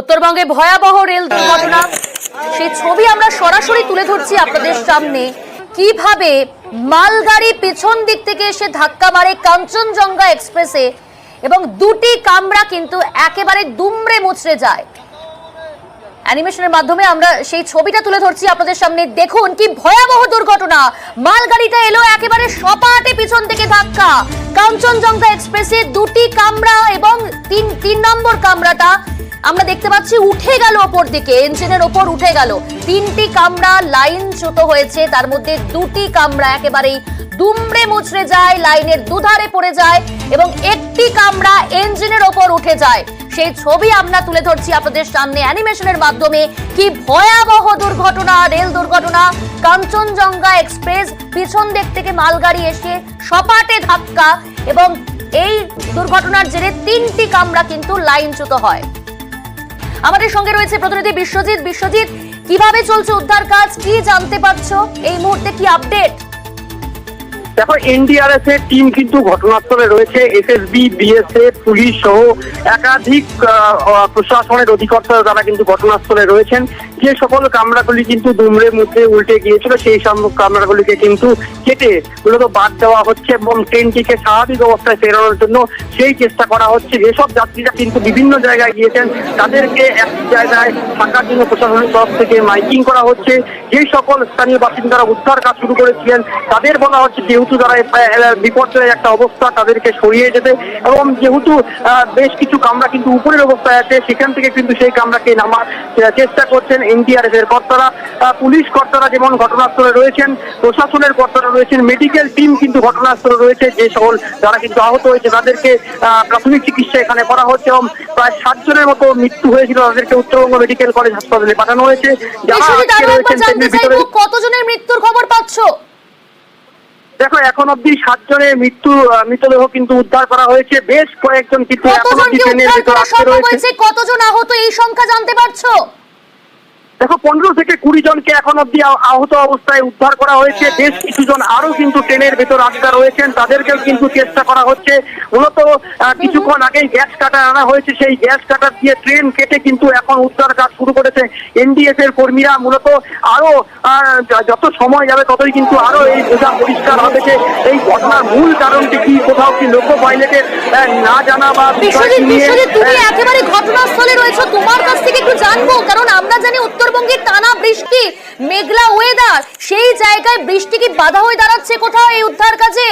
উত্তরবঙ্গে ভয়াবহ রেল দুর্ঘটনা, সেই ছবি আমরা সরাসরি তুলে ধরছি আপনাদের সামনে। কিভাবে মালগাড়ি পেছন দিক থেকে এসে ধাক্কা মারে কাঞ্চনজঙ্ঘা এক্সপ্রেসে এবং দুটি কামরা কিন্তু একেবারে দুমড়ে মুচড়ে যায়। অ্যানিমেশনের মাধ্যমে আমরা সেই ছবিটা তুলে ধরছি আপনাদের সামনে। দেখুন কি ভয়াবহ দুর্ঘটনা, মালগাড়িটা এলো একেবারে সপাটে পিছন থেকে ধাক্কা। কাঞ্চনজঙ্ঘা এক্সপ্রেসে দুটি কামরা এবং তিন নম্বর কামরাটা আমরা দেখতে পাচ্ছি উঠে গেল ওপর দিকে, ইঞ্জিনের ওপর উঠে গেল। তিনটি কামরা লাইনচ্যুত হয়েছে, তার মধ্যে দুটি কামরা একেবারেই দুমড়ে মুচড়ে যায়, লাইনের দুধারে পড়ে যায় এবং একটি কামরা ইঞ্জিনের ওপর উঠে যায়। সেই ছবি আমরা তুলে ধরছি আপনাদের সামনে অ্যানিমেশনের মাধ্যমে। কি ভয়াবহ দুর্ঘটনা, রেল দুর্ঘটনা। কাঞ্চনজঙ্ঘা এক্সপ্রেস পিছন দিক থেকে মালগাড়ি এসে সপাটে ধাক্কা এবং এই দুর্ঘটনার জেরে তিনটি কামরা কিন্তু লাইনচ্যুত হয়। আমাদের সঙ্গে রয়েছে প্রতিনিধি বিশ্বজিৎ। বিশ্বজিৎ, কিভাবে চলছে উদ্ধার কাজ, কি জানতে পারছো এই মুহূর্তে, কি আপডেট? দেখো, এনডিআরএফ এর টিম কিন্তু ঘটনাস্থলে রয়েছে। এসএসবি, বিএসএফ, পুলিশ সহ একাধিক প্রশাসনের অধিকর্তারা তারা কিন্তু ঘটনাস্থলে রয়েছেন। যে সকল কামরাগুলি কিন্তু দুমড়ে মুচড়ে উল্টে গিয়েছিল সেই সব কামরাগুলিকে কিন্তু কেটে মূলত বাদ দেওয়া হচ্ছে এবং ট্রেনটিকে স্বাভাবিক অবস্থায় ফেরানোর জন্য সেই চেষ্টা করা হচ্ছে। যেসব যাত্রীরা কিন্তু বিভিন্ন জায়গায় গিয়েছেন তাদেরকে এক জায়গায় থাকার জন্য প্রশাসনের তরফ থেকে মাইকিং করা হচ্ছে। যে সকল স্থানীয় বাসিন্দারা উদ্ধার কাজ শুরু করেছিলেন তাদের বলা হচ্ছে যেহেতু তারা বিপর্যয়ের একটা অবস্থা তাদেরকে সরিয়ে যেতে, এবং যেহেতু বেশ কিছু কামরা কিন্তু উপরের অবস্থায় আছে সেখান থেকে কিন্তু সেই কামরাকে নামার চেষ্টা করছেন এনডিআরএফ এর কর্তারা। পুলিশ কর্তারা যেমন ঘটনাস্থলে রয়েছেন, প্রশাসনের কর্তারা রয়েছেন, মেডিকেল টিম কিন্তু ঘটনাস্থলে রয়েছে। যে সকল যারা কিন্তু আহত হয়েছে তাদেরকে প্রাথমিক চিকিৎসা এখানে করা হচ্ছে এবং প্রায় 7 জনের মতো মৃত্যু হয়েছিল, তাদেরকে উত্তরবঙ্গ মেডিকেল কলেজ হাসপাতালে পাঠানো হয়েছে। কতজনের মৃত্যুর খবর পাচ্ছ? দেখো, এখন অব্দি 7 জনের মৃতদেহ কিন্তু উদ্ধার করা হয়েছে। বেশ কয়েকজন কিন্তু কতজন আহত এই সংখ্যা জানতে পারছো? দেখো, 15 থেকে 20 জনকে এখন অব্দি আহত অবস্থায় উদ্ধার করা হয়েছে। বেশ কিছু জন আরো কিন্তু ট্রেনের ভেতর আটকা রয়েছেন, তাদেরকেও কিন্তু চেষ্টা করা হচ্ছে। মূলত কিছুক্ষণ আগেই গ্যাস কাটার আনা হয়েছে, সেই গ্যাস কাটার দিয়ে ট্রেন কেটে কিন্তু এখন উদ্ধার কাজ শুরু করেছে এনডিএফ এর কর্মীরা। মূলত আরো যত সময় যাবে ততই কিন্তু আরো এই বোঝা পরিষ্কার হবে যে এই ঘটনার মূল কারণটি কি। কোথাও কি লোকো পাইলটের না জানা বা তুমি একেবারে ঘটনাস্থলে রয়েছে, তোমার কাছ থেকে একটু জানবো, কারণ আমরা জানি উত্তরবঙ্গে টানা বৃষ্টি, মেঘলা ওয়েদার, সেই জায়গায় বৃষ্টি কি বাধা হয়ে দাঁড়াচ্ছে কোথাও এই উদ্ধার কাজে?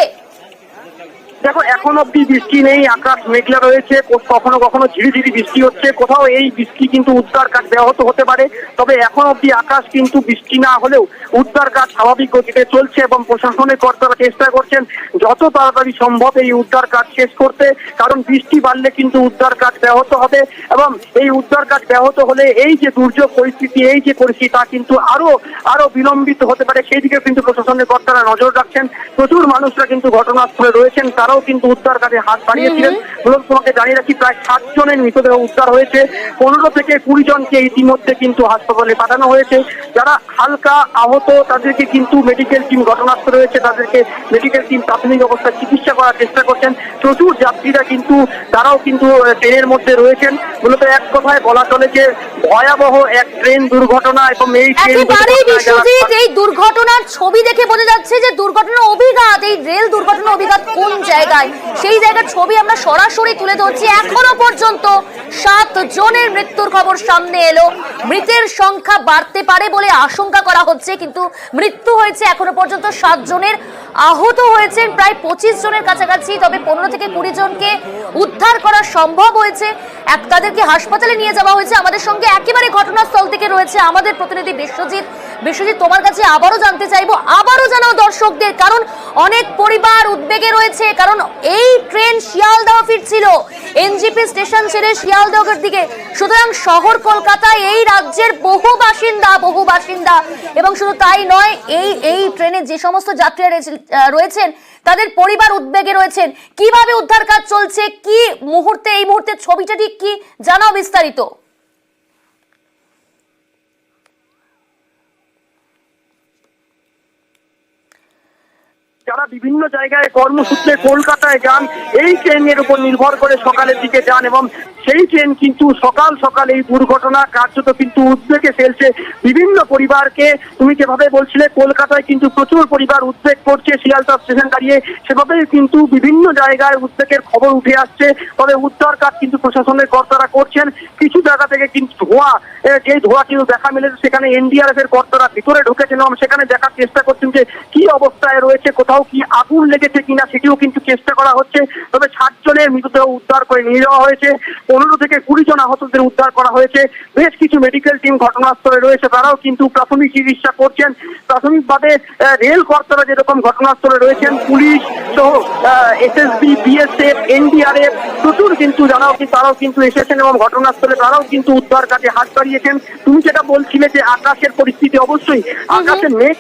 দেখো, এখন অব্দি বৃষ্টি নেই, আকাশ মেঘলা রয়েছে, কখনো কখনো ঝিরিঝিরি বৃষ্টি হচ্ছে। কোথাও এই বৃষ্টি কিন্তু উদ্ধার কাজ ব্যাহত হতে পারে, তবে এখন অব্দি আকাশ কিন্তু বৃষ্টি না হলেও উদ্ধার কাজ স্বাভাবিক গতিতে চলছে এবং প্রশাসনের কর্তারা চেষ্টা করছেন যত তাড়াতাড়ি সম্ভব এই উদ্ধার কাজ শেষ করতে। কারণ বৃষ্টি বাড়লে কিন্তু উদ্ধার কাজ ব্যাহত হবে এবং এই উদ্ধার কাজ ব্যাহত হলে এই যে দুর্যোগ পরিস্থিতি, এই যে পরিস্থিতি তা কিন্তু আরো বিলম্বিত হতে পারে। সেই দিকে কিন্তু প্রশাসনের কর্তারা নজর রাখছেন। প্রচুর মানুষরা কিন্তু ঘটনাস্থলে রয়েছেন, তারাও কিন্তু উদ্ধার কাজে হাত বাড়িয়েছিলেন। মূলত তোমাকে জানিয়ে রাখি, প্রায় 7 জনের মৃতদেহ উদ্ধার হয়েছে। 15 থেকে 20 জনকে ইতিমধ্যে কিন্তু হাসপাতালে পাঠানো হয়েছে। যারা হালকা আহত তাদেরকে কিন্তু মেডিকেল টিম ঘটনাস্থলে রয়েছে, তাদেরকে মেডিকেল টিম প্রাথমিক অবস্থায় চিকিৎসা করার চেষ্টা করছেন। প্রচুর যাত্রীরা কিন্তু তারাও কিন্তু ট্রেনের মধ্যে রয়েছেন। মূলত এক কথায় বলা চলে যে ভয়াবহ এক ট্রেন দুর্ঘটনা এবং এই দুর্ঘটনার ছবি দেখে বোঝা যাচ্ছে যে দুর্ঘটনার অভিঘাত, এই রেল দুর্ঘটনার অভিঘাত কোন জায়গায়, সেই জায়গার ছবি আমরা সরাসরি তুলে ধরছি। এখনো পর্যন্ত 7 জনের মৃত্যুর খবর সামনে এলো। মৃতের সংখ্যা বাড়তে পারে বলে আশঙ্কা করা হচ্ছে, কিন্তু মৃত্যু হয়েছে এখনো পর্যন্ত 7 জনের। আহত হয়েছেন প্রায় 25 জনের কাছাকাছি, তবে 15 থেকে 20 জনকে উদ্ধার করা সম্ভব হয়েছে। তাদেরকে হাসপাতালে নিয়ে যাওয়া হয়েছে। আমাদের সঙ্গে একেবারে ঘটনাস্থল থেকে রয়েছে আমাদের প্রতিনিধি বিশ্বজিৎ। বিশ্বজিৎ, তোমার কাছে আবারও জানতে চাইবো, আবারও জানাও দর্শকদের, কারণ অনেক পরিবার উদ্বেগে রয়েছে, কারণ এই ট্রেন শিয়ালদহ ফিরছিল, এনজিপি স্টেশন ছেড়ে শিয়ালদহের দিকে। সুতরাং শহর কলকাতায় এই রাজ্যের বহু বাসিন্দা এবং শুধু তাই নয়, এই ট্রেনে যে সমস্ত যাত্রীরা রয়েছেন তাদের পরিবার উদ্বেগে রয়েছেন। কিভাবে উদ্ধার কাজ চলছে, কি এই মুহূর্তে ছবিটা ঠিক কি, জানাও বিস্তারিত। যারা বিভিন্ন জায়গায় কর্মসূত্রে কলকাতায় যান, এই ট্রেনের উপর নির্ভর করে সকালের দিকে যান এবং সেই ট্রেন কিন্তু সকাল সকাল এই দুর্ঘটনা কার্যত কিন্তু উদ্বেগে ফেলছে বিভিন্ন পরিবারকে। তুমি যেভাবে বলছিলে কলকাতায় কিন্তু প্রচুর পরিবার উদ্বেগ করছে শিয়ালদহ স্টেশন দাঁড়িয়ে, সেভাবেই কিন্তু বিভিন্ন জায়গায় উদ্বেগের খবর উঠে আসছে। তবে উদ্ধার কাজ কিন্তু প্রশাসনের কর্তারা করছেন। কিছু জায়গা থেকে কিন্তু ধোঁয়া, যে ধোঁয়া কিন্তু দেখা মিলেছে সেখানে এনডিআরএফ এর কর্তারা ভিতরে ঢুকেছেন এবং সেখানে দেখার চেষ্টা করছেন যে কি অবস্থায় রয়েছে, কোথাও কি আগুন লেগেছে কিনা সেটিও কিন্তু চেষ্টা করা হচ্ছে। তবে 60 জনের মৃতদেহ উদ্ধার করে নিয়ে যাওয়া হয়েছে, 15 থেকে 20 জন আহতদের উদ্ধার করা হয়েছে। বেশ কিছু মেডিকেল টিম ঘটনাস্থলে রয়েছে, তারাও কিন্তু প্রাথমিক চিকিৎসা করছেন। প্রাথমিকভাবে রেল কর্তারা যেরকম ঘটনাস্থলে রয়েছেন, পুলিশ সহ এসএসবি, বিএসএফ, এনডিআরএফ প্রচুর কিন্তু তারাও কিন্তু এসেছেন এবং ঘটনাস্থলে তারাও কিন্তু উদ্ধার কাজে হাত বাড়িয়েছেন। তুমি যেটা বলছিলে যে আকাশের পরিস্থিতি, অবশ্যই আকাশে মেঘ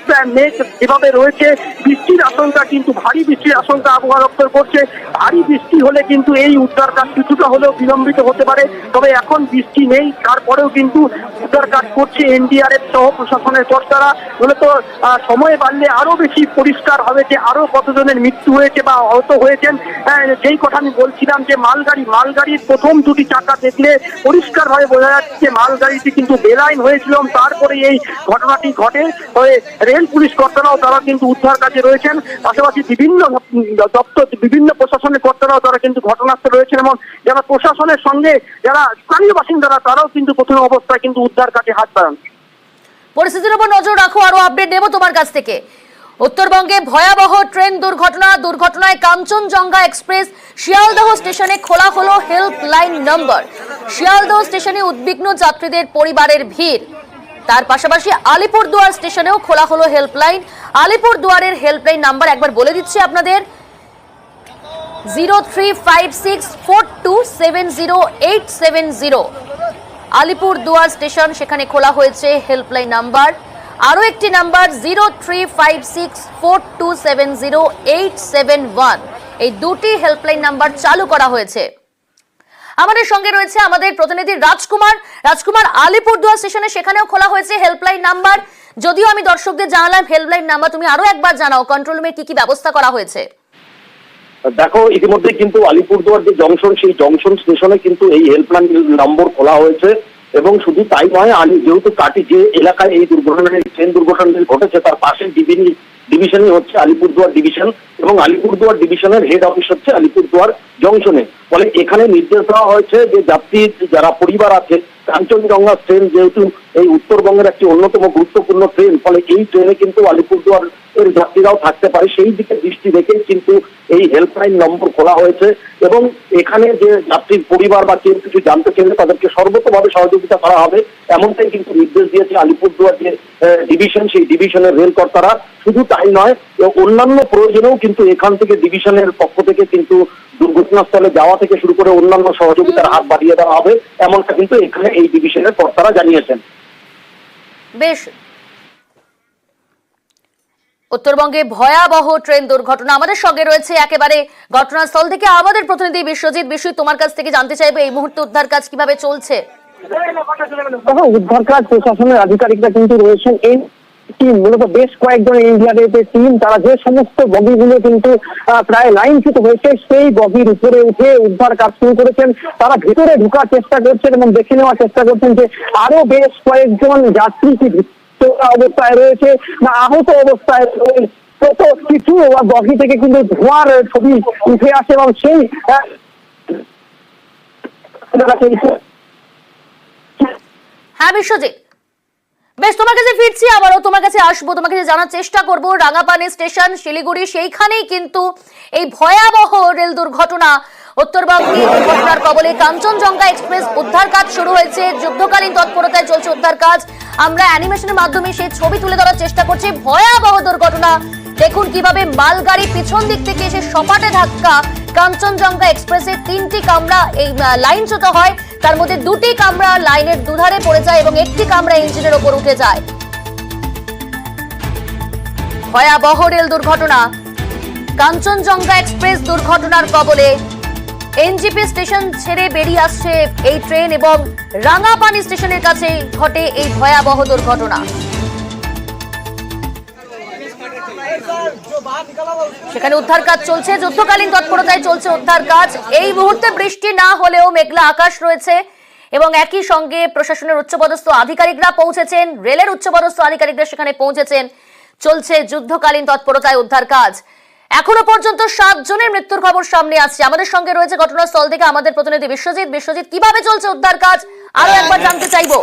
যেভাবে রয়েছে, বৃষ্টির আশঙ্কা কিন্তু ভারী বৃষ্টির আশঙ্কা আবহাওয়া দপ্তর করছে। ভারী বৃষ্টি হলে কিন্তু এই উদ্ধার কাজ কিছুটা হলেও বিলম্বিত হতে পারে। তবে এখন বৃষ্টি নেই, তারপরেও কিন্তু উদ্ধার কাজ করছে এনডিআরএফ সহ প্রশাসনের কর্তারা। মূলত সময় বাড়লে আরো বেশি পরিষ্কার হবে যে আরো কতজনের মৃত্যু হয়েছে বা আহত হয়েছেন। যেই কথা আমি বলছিলাম যে মালগাড়ির প্রথম দুটি চাকা দেখলে পরিষ্কার ভাবে বোঝা যাচ্ছে মালগাড়িটি কিন্তু বেলাইন হয়েছিল, তারপরে এই ঘটনাটি ঘটে। তবে রেল পুলিশ কর্তারাও তারা কিন্তু উদ্ধার কাজে রয়েছেন, পাশাপাশি বিভিন্ন দপ্তর, বিভিন্ন প্রশাসনের কর্তারাও তারা কিন্তু ঘটনাস্থলে রয়েছেন এবং যারা প্রশাসনের সঙ্গে যারা স্থানীয় বাসিন্দারা তারাও কিন্তু প্রথম অবস্থায় কিন্তু উদ্ধার কাজে হাত বাড়ান। পরিস্থিতির উপর নজর রাখো, আরো আপডেট নেব তোমার কাছ থেকে। উত্তরবঙ্গে ভয়াবহ ট্রেন দুর্ঘটনায় কাঞ্চনজঙ্ঘা এক্সপ্রেস শিয়ালদহ স্টেশনে খোলা হলো হেল্পলাইন নম্বর। শিয়ালদহ স্টেশনে উদ্বিগ্ন যাত্রীদের পরিবারের ভিড়। তার পাশাপাশি আলিপুরদুয়ার স্টেশনেও খোলা হলো হেল্পলাইন। আলিপুরদুয়ারের হেল্পলাইন নাম্বার একবার বলে দিচ্ছি আপনাদের, 03564270,870। আলিপুরদুয়ার স্টেশন, সেখানে খোলা হয়েছে হেল্পলাইন নাম্বার। আরো একটি নাম্বার 03564270,871। এই দুটি হেল্পলাইন নাম্বার চালু করা হয়েছে। আমাদের সঙ্গে রয়েছে আমাদের প্রতিনিধি রাজকুমার। আলিপুরদুয়ার স্টেশনে সেখানেও খোলা হয়েছে হেল্পলাইন নাম্বার। যদিও আমি দর্শকদের জানালাম হেল্পলাইন নাম্বার, তুমি আরো একবার জানাও কন্ট্রোল রুমে কি কি ব্যবস্থা করা হয়েছে। দেখো, ইতিমধ্যে কিন্তু আলিপুরদুয়ার যে জংশন, সেই জংশন স্টেশনে কিন্তু এই হেল্পলাইন নম্বর খোলা হয়েছে এবং শুধু তাই নয়, যেহেতু কাটি যে এলাকায় এই ট্রেন দুর্ঘটনাটি ঘটেছে তার পাশে ডিভিশনই হচ্ছে আলিপুরদুয়ার ডিভিশন এবং আলিপুরদুয়ার ডিভিশনের হেড অফিস হচ্ছে আলিপুরদুয়ার জংশনে। ফলে এখানে নির্দেশ দেওয়া হয়েছে যে যাত্রী যারা পরিবার আছে, কাঞ্চনজঙ্ঘা ট্রেন যেহেতু এই উত্তরবঙ্গের একটি অন্যতম গুরুত্বপূর্ণ ট্রেন, ফলে এই ট্রেনে কিন্তু আলিপুরদুয়ার এর যাত্রীরাও থাকতে পারে, সেই দিকে দৃষ্টি রেখেই কিন্তু এই হেল্পলাইন নম্বর খোলা হয়েছে এবং এখানে যে যাত্রীর পরিবার বা কেউ কিছু জানতে চাইলে তাদেরকে সর্বতভাবে সহযোগিতা করা হবে, এমনটাই কিন্তু নির্দেশ দিয়েছে আলিপুরদুয়ার যে ডিভিশন, সেই ডিভিশনের রেল কর্তারা। শুধু তাই নয়, অন্যান্য প্রয়োজনেও কিন্তু এখান থেকে ডিভিশনের পক্ষ থেকে কিন্তু দুর্ঘটনাস্থলে যাওয়া থেকে শুরু করে অন্যান্য সহযোগিতার হাত বাড়িয়ে দেওয়া হবে, এমনটা কিন্তু এখানে এই ডিভিশনের কর্তারা জানিয়েছেন। বেশ, উত্তরবঙ্গে ভয়াবহ ট্রেন দুর্ঘটনা। আমাদের সঙ্গে রয়েছে একেবারে ঘটনাস্থল থেকে আমাদের প্রতিনিধি বিশ্বজিৎ। তোমার কাছ থেকে জানতে চাইবে এই মুহূর্তে উদ্ধার কাজ কিভাবে চলছে। উদ্ধার কাজ প্রশাসনের আধিকারিকরা কিন্তু রয়েছেন, এই টিম মূলত বেশ কয়েকজন এনডিআরএফ এর টিম, তারা যে সমস্ত বগিগুলো কিন্তু প্রায় লাইনচ্যুত হয়েছে সেই বগির উপরে উঠে উদ্ধার কাজ শুরু করেছেন। তারা ভিতরে ঢোকার চেষ্টা করছেন এবং দেখে নেওয়ার চেষ্টা করছেন যে আরো বেশ কয়েকজন যাত্রী কি অবস্থায় রয়েছে না আহত অবস্থায় রয়েছে। কিছু বগি থেকে কিন্তু ধোঁয়ার ছবি উঠে আসে এবং সেই হ্যাঁ বিশ্বজিৎ, বেশ, তোমার কাছে ফিরছি, আবারও তোমার কাছে আসবো, তোমার কাছে জানার চেষ্টা করবো রাঙাপানি স্টেশন শিলিগুড়ি, সেইখানেই কিন্তু এই ভয়াবহ রেল দুর্ঘটনা। উত্তরবঙ্গে দুর্ঘটনার কবলে কাঞ্চনজঙ্ঘা এক্সপ্রেস উদ্ধার কাজ শুরু হয়েছে, যুদ্ধকালীন তৎপরতায় চলছে উদ্ধার কাজ। আমরা অ্যানিমেশনের মাধ্যমে সেই ছবি তুলে ধরার চেষ্টা করছি। ভয়াবহ দুর্ঘটনা, দেখুন কিভাবে মালগাড়ি পিছন দিক থেকে এসে সপাটে ধাক্কা কাঞ্চনজঙ্ঘা এক্সপ্রেসের 3টি কামরা এই লাইনচ্যুত হয়, তার মধ্যে 2টি কামরা লাইনের দুধারে পড়ে যায় এবং একটি কামরা ইঞ্জিনের ওপর উঠে যায়। ভয়াবহ রেল দুর্ঘটনা, কাঞ্চনজঙ্ঘা এক্সপ্রেস দুর্ঘটনার কবলে। এনজিপি স্টেশন ছেড়ে বেরিয়ে আসছে এই ট্রেন এবং রাঙাপানি স্টেশনের কাছে ঘটে এই ভয়াবহ দুর্ঘটনা। সেখানে উদ্ধার কাজ চলছে, যুদ্ধকালীন তৎপরতায় চলছে উদ্ধার কাজ। এই মুহূর্তে বৃষ্টি না হলেও মেঘলা আকাশ রয়েছে এবং একই সঙ্গে প্রশাসনের উচ্চপদস্থ আধিকারিকরা পৌঁছেছেন, রেলের উচ্চপদস্থ আধিকারিকরা সেখানে পৌঁছেছেন। চলছে যুদ্ধকালীন তৎপরতায় উদ্ধার কাজ। এখনো পর্যন্ত 7 জনের মৃত্যুর খবর সামনে আসছে। আমাদের সঙ্গে রয়েছে ঘটনাস্থল থেকে আমাদের প্রতিনিধি বিশ্বজিৎ। বিশ্বজিৎ, কিভাবে চলছে উদ্ধার কাজ আরো একবার জানতে চাইবো।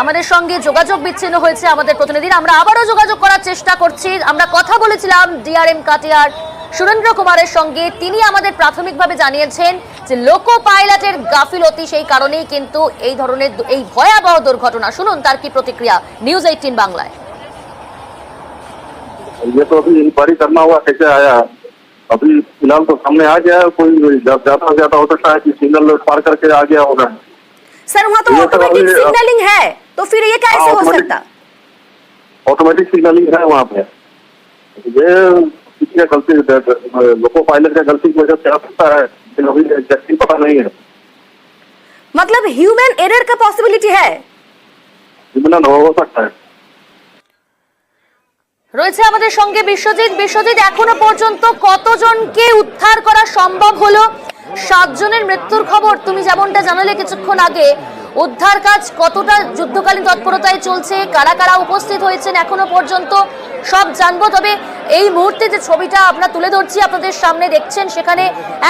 আমাদের সঙ্গে যোগাযোগ বিচ্ছিন্ন হয়েছে আমাদের প্রতিনিধির, আমরা আবারও যোগাযোগ করার চেষ্টা করছি। আমরা কথা বলেছিলাম ডিআরএম কাটিয়ার সুরেন্দ্র কুমারের সঙ্গে, তিনি আমাদের প্রাথমিকভাবে জানিয়েছেন যে লোকো পাইলটের গাফিলতি, সেই কারণেই কিন্তু এই ধরনের এই ভয়াবহ দুর্ঘটনা। শুনুন তার কি প্রতিক্রিয়া নিউজ 18 বাংলায়। ये तो अभी इंक्वायरी करना हुआ कैसे आया, अभी फिलहाल तो सामने आ गया। कोई ज्यादा हो सकता है कि सिग्नल पार करके आ गया होगा। सर वहाँ तो ऑटोमेटिक सिग्नलिंग है, तो फिर ये कैसे हो सकता? ऑटोमेटिक सिग्नलिंग है वहाँ पे। ये किसी का गलती, लोको पायलट का गलती की वजह से आ सकता है, लेकिन अभी एग्जैक्टली पता नहीं है। मतलब ह्यूमन एरर का पॉसिबिलिटी है? ह्यूमन हो सकता है। রয়েছে আমাদের সঙ্গে বিশ্বজিৎ। বিশ্বজিৎ, এখনো পর্যন্ত কতজনকে উদ্ধার করা সম্ভব হলো? 7 জনের মৃত্যুর খবর তুমি যেমনটা জানালে কিছুক্ষণ আগে। উদ্ধার কাজ কতটা যুদ্ধকালীন তৎপরতায় চলছে, কারা কারা উপস্থিত হয়েছেন এখনো পর্যন্ত সব জানবো। তবে এই মুহূর্তে যে ছবিটা আমরা তুলে ধরছি আপনাদের সামনে দেখছেন, সেখানে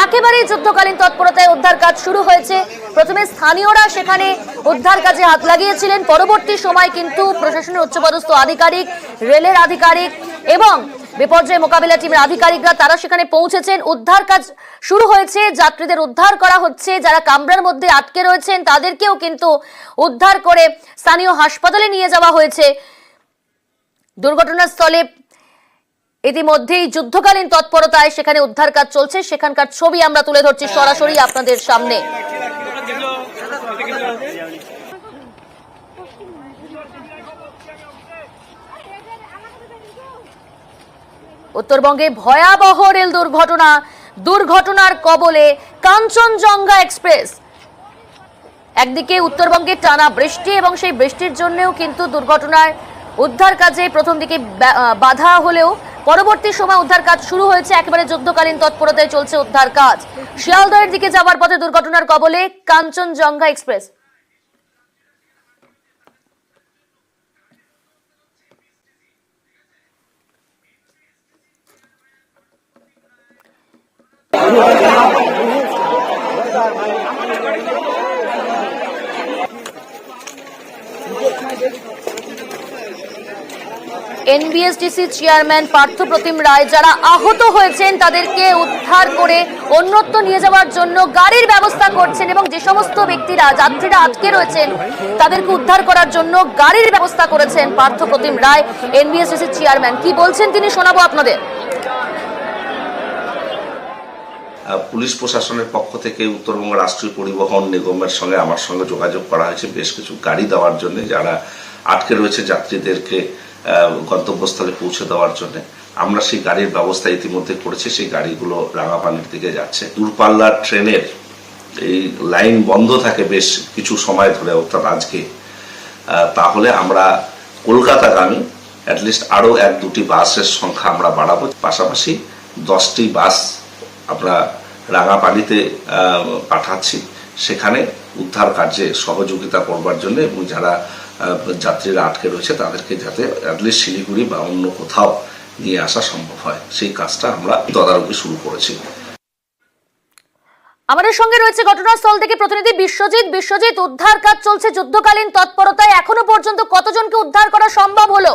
একেবারেই যুদ্ধকালীন তৎপরতায় উদ্ধার কাজ শুরু হয়েছে। প্রথমে স্থানীয়রা সেখানে উদ্ধার কাজে হাত লাগিয়েছিলেন, পরবর্তী সময় কিন্তু প্রশাসনের উচ্চপদস্থ আধিকারিক, রেলের আধিকারিক এবং বিপর্যয় মোকাবিলা টিমের আধিকারিকরা তারা সেখানে পৌঁছেছেন। উদ্ধার কাজ শুরু হয়েছে, যাত্রীদের উদ্ধার করা হচ্ছে। যারা কামরার মধ্যে আটকে রয়েছেন তাদেরকেও কিন্তু উদ্ধার করে স্থানীয় হাসপাতালে নিয়ে যাওয়া হয়েছে। দুর্ঘটনাস্থলে ইতিমধ্যেই যুদ্ধকালীন তৎপরতায় সেখানে উদ্ধার কাজ চলছে, সেখানকার ছবি আমরা তুলে ধরছি সরাসরি আপনাদের সামনে। উত্তরবঙ্গে ভয়াবহ রেল দুর্ঘটনার কবলে কাঞ্চনজঙ্ঘা এক্সপ্রেস। একদিকে উত্তরবঙ্গে টানা বৃষ্টি এবং সেই বৃষ্টির জন্যও কিন্তু দুর্ঘটনার উদ্ধার কাজে প্রথম দিকে বাধা হলেও পরবর্তী সময় উদ্ধার কাজ শুরু হয়েছে। একেবারে যুদ্ধকালীন তৎপরতায় চলছে উদ্ধার কাজ। শিয়ালদহের দিকে যাওয়ার পথে দুর্ঘটনার কবলে Kanchenjunga express. NBSTC chairman Parthapratim Roy যারা আহত হয়েছেন তাদেরকে উদ্ধার করে অন্যত্র নিয়ে যাওয়ার জন্য গাড়ির ব্যবস্থা করছেন এবং যে সমস্ত ব্যক্তিরা যাত্রীরা আটকে রয়েছেন তাদেরকে উদ্ধার করার জন্য গাড়ির ব্যবস্থা করেছেন পার্থপ্রতিম রায়, এনবিএসটিসি চেয়ারম্যান। কি বলছেন তিনি শোনাবো আপনাদের। পুলিশ প্রশাসনের পক্ষ থেকে উত্তরবঙ্গ রাষ্ট্রীয় পরিবহন নিগমের সঙ্গে আমার সঙ্গে যোগাযোগ করা হয়েছে বেশ কিছু গাড়ি দেওয়ার জন্য, যারা আটকে রয়েছে যাত্রীদেরকে গন্তব্যস্থলে পৌঁছে দেওয়ার জন্য। আমরা সেই গাড়ির ব্যবস্থা ইতিমধ্যে করেছি, সেই গাড়িগুলো রাঙাপানির দিকে যাচ্ছে। দূরপাল্লার ট্রেনের এই লাইন বন্ধ থাকে বেশ কিছু সময় ধরে, অর্থাৎ আজকে, তাহলে আমরা কলকাতাগামী অ্যাটলিস্ট আরো 1-2টি বাসের সংখ্যা আমরা বাড়াবো। পাশাপাশি 10টি বাস আমরা রাঙাপানিতে পাঠাচ্ছি, সেখানে উদ্ধার কার্যে সহযোগিতা করবার জন্য এবং যারা যাত্রীরা আটকে রয়েছে তাদেরকে যাতে অ্যাটলিস্ট শিলিগুড়ি বা অন্য কোথাও নিয়ে আসা সম্ভব হয়, সেই কাজটা আমরা তদারকি শুরু করেছি। আমাদের সঙ্গে রয়েছে ঘটনাস্থল থেকে প্রতিনিধি বিশ্বজিৎ। বিশ্বজিৎ, উদ্ধার কাজ চলছে যুদ্ধকালীন তৎপরতায়, এখনো পর্যন্ত কতজনকে উদ্ধার করা সম্ভব হলো?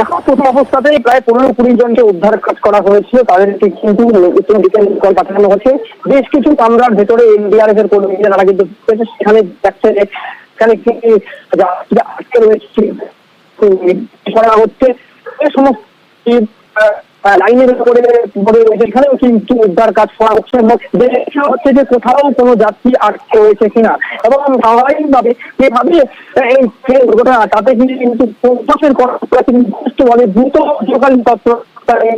এখন প্রথম অবস্থাতেই প্রায় 15-20 জনকে উদ্ধার কাজ করা হয়েছিল, তাদেরকে কিন্তু কল পাঠানো হচ্ছে। বেশ কিছু কামরার ভেতরে এনডিআরএফ এর কর্মীরা তারা কিন্তু সেখানে যাচ্ছে, সেখানে আটকে রয়েছে করা হচ্ছে। এই সমস্ত লাইনের উপরে রয়েছে, এখানেও কিন্তু উদ্ধার কাজ করা হচ্ছে এবং দেখা হচ্ছে যে কোথাও কোনো যাত্রী আটকে রয়েছে কিনা। এবং স্বাভাবিকভাবে যেভাবে এই ট্রেন দুর্ঘটনা তাতে কিন্তু প্রশাসনের কর্মকর্তা কিন্তু বলে দ্রুত যুদ্ধকালীন তৎপরতায়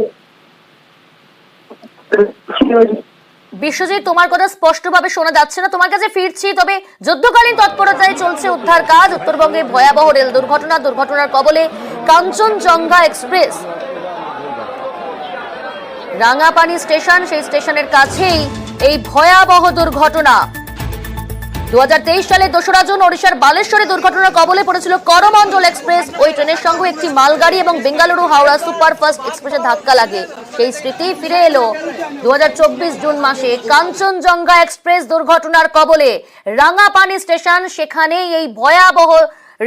বিশ্বজিৎ, তোমার কথা স্পষ্টভাবে শোনা যাচ্ছে না, তোমার কাছে ফিরছি। তবে যুদ্ধকালীন তৎপরতায় চলছে উদ্ধার কাজ। উত্তরবঙ্গে ভয়াবহ রেল দুর্ঘটনার কবলে কাঞ্চনজঙ্ঘা এক্সপ্রেস। রাঙাপানি স্টেশন, সেই স্টেশনের কাছেই এই ভয়াবহ দুর্ঘটনা। 2023 সালে 2রা জুন ওড়িশার বালেশ্বরে দুর্ঘটনার কবলে পড়েছিল করমণ্ডল এক্সপ্রেস। ওই ট্রেনের সঙ্গে একটি মালগাড়ি এবং বেঙ্গালুরু হাওড়া সুপারফাস্ট এক্সপ্রেসে ধাক্কা লাগে। সেই স্মৃতি ফিরে এলো 2024 জুন মাসে। কাঞ্চনজঙ্ঘা এক্সপ্রেস দুর্ঘটনার কবলে রাঙাপানি স্টেশন, সেখানেই এই ভয়াবহ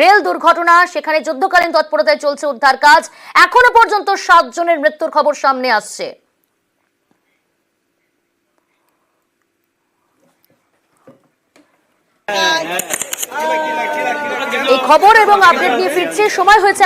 রেল দুর্ঘটনা। সেখানে যুদ্ধকালীন তৎপরতায় চলছে উদ্ধার কাজ। এখনো পর্যন্ত 7 জনের মৃত্যুর খবর সামনে আসছে। এই খবর এবং আপডেট নিয়ে ফিরছে, সময় হয়েছে এখন